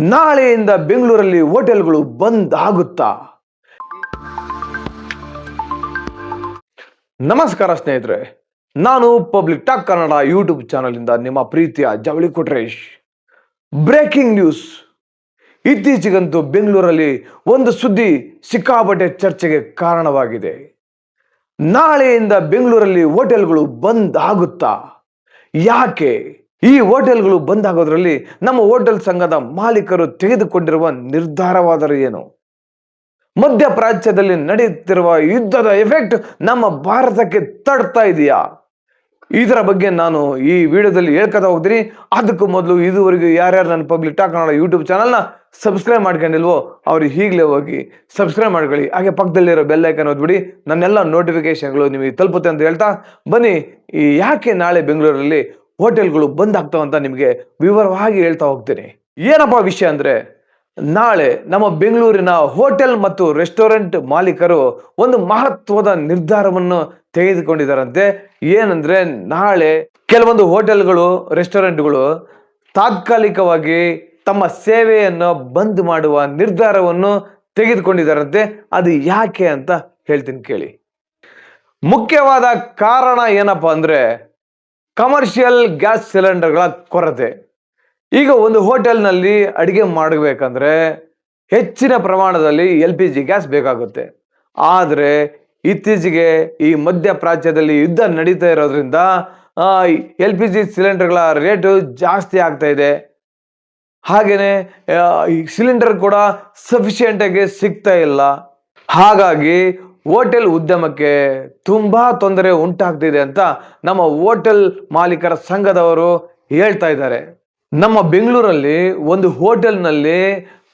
ನಾಳೆಯಿಂದ ಬೆಂಗಳೂರಲ್ಲಿ ಹೋಟೆಲ್ಗಳು ಬಂದ್ ಆಗುತ್ತಾ? ನಮಸ್ಕಾರ ಸ್ನೇಹಿತರೆ, ನಾನು public talk Kannada YouTube channel ಇಂದ ನಿಮ್ಮ ಪ್ರೀತಿಯ ಜವಳಿ ಕೊಟ್ರೇಶ್. Breaking news. ಇತ್ತೀಚೆಗಂತೂ ಬೆಂಗಳೂರಲ್ಲಿ ಒಂದು ಸುದ್ದಿ ಸಿಕ್ಕಾಪಟ್ಟೆ ಚರ್ಚೆಗೆ ಕಾರಣವಾಗಿದೆ. ನಾಳೆಯಿಂದ ಬೆಂಗಳೂರಲ್ಲಿ ಹೋಟೆಲ್ಗಳು ಬಂದ್ ಆಗುತ್ತಾ? ಯಾಕೆ ಈ ಹೋಟೆಲ್ಗಳು ಬಂದ್ ಆಗೋದ್ರಲ್ಲಿ ನಮ್ಮ ಹೋಟೆಲ್ ಸಂಘದ ಮಾಲೀಕರು ತೆಗೆದುಕೊಂಡಿರುವ ನಿರ್ಧಾರವಾದರೂ ಏನು? ಮಧ್ಯಪ್ರಾಚ್ಯದಲ್ಲಿ ನಡೆಯುತ್ತಿರುವ ಯುದ್ಧದ ಎಫೆಕ್ಟ್ ನಮ್ಮ ಭಾರತಕ್ಕೆ ತಡ್ತಾ ಇದೆಯಾ? ಇದರ ಬಗ್ಗೆ ನಾನು ಈ ವಿಡಿಯೋದಲ್ಲಿ ಹೇಳ್ಕೊತಾ ಹೋಗ್ತೀನಿ. ಅದಕ್ಕೂ ಮೊದಲು ಇದುವರೆಗೂ ಯಾರ್ಯಾರು ನನ್ನ ಪಬ್ಲಿಕ್ ಟಾಕ್ ಕನ್ನಡ ಯೂಟ್ಯೂಬ್ ಚಾನಲ್ನ ಸಬ್ಸ್ಕ್ರೈಬ್ ಮಾಡ್ಕೊಂಡಿಲ್ವೋ ಅವ್ರು ಈಗಲೇ ಹೋಗಿ ಸಬ್ಸ್ಕ್ರೈಬ್ ಮಾಡ್ಕೊಳ್ಳಿ. ಹಾಗೆ ಪಕ್ಕದಲ್ಲಿರೋ ಬೆಲ್ ಐಕನ್ ಓದ್ಬಿಡಿ, ನನ್ನೆಲ್ಲ ನೋಟಿಫಿಕೇಶನ್ಗಳು ನಿಮಗೆ ತಲುಪುತ್ತೆ ಅಂತ ಹೇಳ್ತಾ ಬನ್ನಿ, ಈ ಯಾಕೆ ನಾಳೆ ಬೆಂಗಳೂರಲ್ಲಿ ಹೋಟೆಲ್ಗಳು ಬಂದ್ ಆಗ್ತಾವಂತ ನಿಮಗೆ ವಿವರವಾಗಿ ಹೇಳ್ತಾ ಹೋಗ್ತೀನಿ. ಏನಪ್ಪಾ ವಿಷಯ ಅಂದ್ರೆ, ನಾಳೆ ನಮ್ಮ ಬೆಂಗಳೂರಿನ ಹೋಟೆಲ್ ಮತ್ತು ರೆಸ್ಟೋರೆಂಟ್ ಮಾಲೀಕರು ಒಂದು ಮಹತ್ವದ ನಿರ್ಧಾರವನ್ನು ತೆಗೆದುಕೊಂಡಿದ್ದಾರಂತೆ. ಏನಂದ್ರೆ, ನಾಳೆ ಕೆಲವೊಂದು ಹೋಟೆಲ್ಗಳು ರೆಸ್ಟೋರೆಂಟ್ಗಳು ತಾತ್ಕಾಲಿಕವಾಗಿ ತಮ್ಮ ಸೇವೆಯನ್ನು ಬಂದ್ ಮಾಡುವ ನಿರ್ಧಾರವನ್ನು ತೆಗೆದುಕೊಂಡಿದ್ದಾರಂತೆ. ಅದು ಯಾಕೆ ಅಂತ ಹೇಳ್ತೀನಿ ಕೇಳಿ. ಮುಖ್ಯವಾದ ಕಾರಣ ಏನಪ್ಪಾ ಅಂದ್ರೆ, ಕಮರ್ಷಿಯಲ್ ಗ್ಯಾಸ್ ಸಿಲಿಂಡರ್ಗಳ ಕೊರತೆ. ಈಗ ಒಂದು ಹೋಟೆಲ್ನಲ್ಲಿ ಅಡಿಗೆ ಮಾಡಬೇಕಂದ್ರೆ ಹೆಚ್ಚಿನ ಪ್ರಮಾಣದಲ್ಲಿ LPG ಗ್ಯಾಸ್ ಬೇಕಾಗುತ್ತೆ. ಆದರೆ ಇತ್ತೀಚೆಗೆ ಈ ಮಧ್ಯಪ್ರಾಚ್ಯದಲ್ಲಿ ಯುದ್ಧ ನಡೀತಾ ಇರೋದ್ರಿಂದ LPG ಸಿಲಿಂಡರ್ಗಳ ರೇಟು ಜಾಸ್ತಿ ಆಗ್ತಾ ಇದೆ. ಹಾಗೇನೆ ಈ ಸಿಲಿಂಡರ್ ಕೂಡ ಸಫಿಶಿಯೆಂಟ್ ಆಗಿ ಸಿಗ್ತಾ ಇಲ್ಲ. ಹಾಗಾಗಿ ಹೋಟೆಲ್ ಉದ್ಯಮಕ್ಕೆ ತುಂಬಾ ತೊಂದರೆ ಉಂಟಾಗ್ತಿದೆ ಅಂತ ನಮ್ಮ ಹೋಟೆಲ್ ಮಾಲೀಕರ ಸಂಘದವರು ಹೇಳ್ತಾ ಇದ್ದಾರೆ. ನಮ್ಮ ಬೆಂಗಳೂರಲ್ಲಿ ಒಂದು ಹೋಟೆಲ್ನಲ್ಲಿ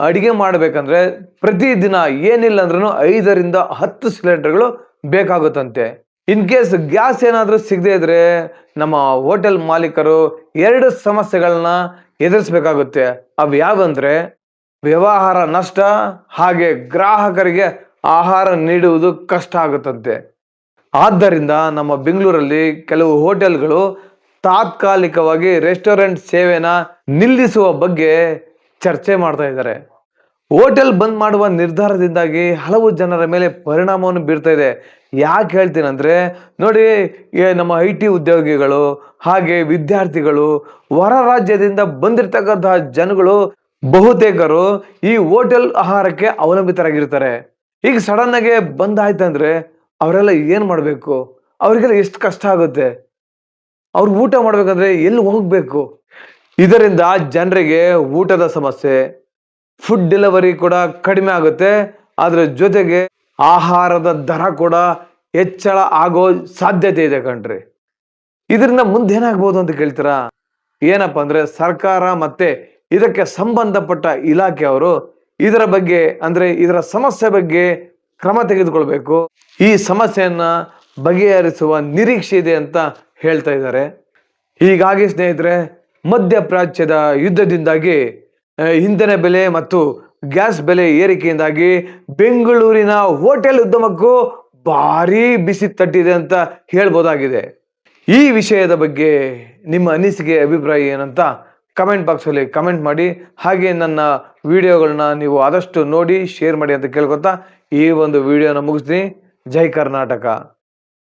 ಅಡಿಗೆ ಮಾಡಬೇಕಂದ್ರೆ ಪ್ರತಿದಿನ ಏನಿಲ್ಲ ಅಂದ್ರೂ 5 ರಿಂದ 10 ಸಿಲಿಂಡರ್ಗಳು ಬೇಕಾಗುತ್ತಂತೆ. ಇನ್ ಕೇಸ್ ಗ್ಯಾಸ್ ಏನಾದ್ರೂ ಸಿಗದೆ ಇದ್ರೆ ನಮ್ಮ ಹೋಟೆಲ್ ಮಾಲೀಕರು 2 ಸಮಸ್ಯೆಗಳನ್ನ ಎದುರಿಸಬೇಕಾಗುತ್ತೆ. ಅವು ಯಾವಂದ್ರೆ ವ್ಯವಹಾರ ನಷ್ಟ, ಹಾಗೆ ಗ್ರಾಹಕರಿಗೆ ಆಹಾರ ನೀಡುವುದು ಕಷ್ಟ ಆಗುತ್ತಂತೆ. ಆದ್ದರಿಂದ ನಮ್ಮ ಬೆಂಗಳೂರಲ್ಲಿ ಕೆಲವು ಹೋಟೆಲ್ಗಳು ತಾತ್ಕಾಲಿಕವಾಗಿ ರೆಸ್ಟೋರೆಂಟ್ ಸೇವೆನ ನಿಲ್ಲಿಸುವ ಬಗ್ಗೆ ಚರ್ಚೆ ಮಾಡ್ತಾ ಇದ್ದಾರೆ. ಹೋಟೆಲ್ ಬಂದ್ ಮಾಡುವ ನಿರ್ಧಾರದಿಂದಾಗಿ ಹಲವು ಜನರ ಮೇಲೆ ಪರಿಣಾಮವನ್ನು ಬೀರ್ತಾ ಇದೆ. ಯಾಕೆ ಹೇಳ್ತೀನಿ ಅಂದ್ರೆ, ನೋಡಿ, ನಮ್ಮ IT ಉದ್ಯೋಗಿಗಳು ಹಾಗೆ ವಿದ್ಯಾರ್ಥಿಗಳು, ಹೊರ ರಾಜ್ಯದಿಂದ ಬಂದಿರತಕ್ಕಂತಹ ಜನಗಳು ಬಹುತೇಕರು ಈ ಹೋಟೆಲ್ ಆಹಾರಕ್ಕೆ ಅವಲಂಬಿತರಾಗಿರ್ತಾರೆ. ಈಗ ಸಡನ್ ಆಗಿ ಬಂದ್ ಆಯ್ತಂದ್ರೆ ಅವರೆಲ್ಲ ಏನ್ ಮಾಡ್ಬೇಕು? ಅವ್ರಿಗೆಲ್ಲ ಎಷ್ಟು ಕಷ್ಟ ಆಗುತ್ತೆ. ಅವ್ರು ಊಟ ಮಾಡ್ಬೇಕಂದ್ರೆ ಎಲ್ಲಿ ಹೋಗ್ಬೇಕು? ಇದರಿಂದ ಜನರಿಗೆ ಊಟದ ಸಮಸ್ಯೆ, ಫುಡ್ ಡೆಲಿವರಿ ಕೂಡ ಕಡಿಮೆ ಆಗುತ್ತೆ. ಅದ್ರ ಜೊತೆಗೆ ಆಹಾರದ ದರ ಕೂಡ ಹೆಚ್ಚಳ ಆಗೋ ಸಾಧ್ಯತೆ ಇದೆ ಕಣ್ರಿ. ಇದರಿಂದ ಮುಂದೆ ಏನಾಗ್ಬೋದು ಅಂತ ಕೇಳ್ತೀರಾ? ಏನಪ್ಪಾ ಅಂದ್ರೆ, ಸರ್ಕಾರ ಮತ್ತೆ ಇದಕ್ಕೆ ಸಂಬಂಧಪಟ್ಟ ಇಲಾಖೆಯವರು ಇದರ ಬಗ್ಗೆ ಅಂದ್ರೆ ಇದರ ಸಮಸ್ಯೆ ಬಗ್ಗೆ ಕ್ರಮ ತೆಗೆದುಕೊಳ್ಬೇಕು. ಈ ಸಮಸ್ಯೆಯನ್ನ ಬಗೆಹರಿಸುವ ನಿರೀಕ್ಷೆ ಇದೆ ಅಂತ ಹೇಳ್ತಾ ಇದ್ದಾರೆ. ಹೀಗಾಗಿ ಸ್ನೇಹಿತರೆ, ಮಧ್ಯಪ್ರಾಚ್ಯದ ಯುದ್ಧದಿಂದಾಗಿ ಇಂಧನ ಬೆಲೆ ಮತ್ತು ಗ್ಯಾಸ್ ಬೆಲೆ ಏರಿಕೆಯಿಂದಾಗಿ ಬೆಂಗಳೂರಿನ ಹೋಟೆಲ್ ಉದ್ಯಮಕ್ಕೂ ಭಾರಿ ಬಿಸಿ ತಟ್ಟಿದೆ ಅಂತ ಹೇಳ್ಬೋದಾಗಿದೆ. ಈ ವಿಷಯದ ಬಗ್ಗೆ ನಿಮ್ಮ ಅನಿಸಿಕೆ, ಅಭಿಪ್ರಾಯ ಏನಂತ ಕಮೆಂಟ್ ಬಾಕ್ಸಲ್ಲಿ ಕಮೆಂಟ್ ಮಾಡಿ. ಹಾಗೆ ನನ್ನ ವಿಡಿಯೋಗಳನ್ನ ನೀವು ಆದಷ್ಟು ನೋಡಿ ಶೇರ್ ಮಾಡಿ ಅಂತ ಕೇಳ್ಕೊತಾ ಈ ಒಂದು ವಿಡಿಯೋನ ಮುಗಿಸ್ತೀನಿ. ಜೈ ಕರ್ನಾಟಕ.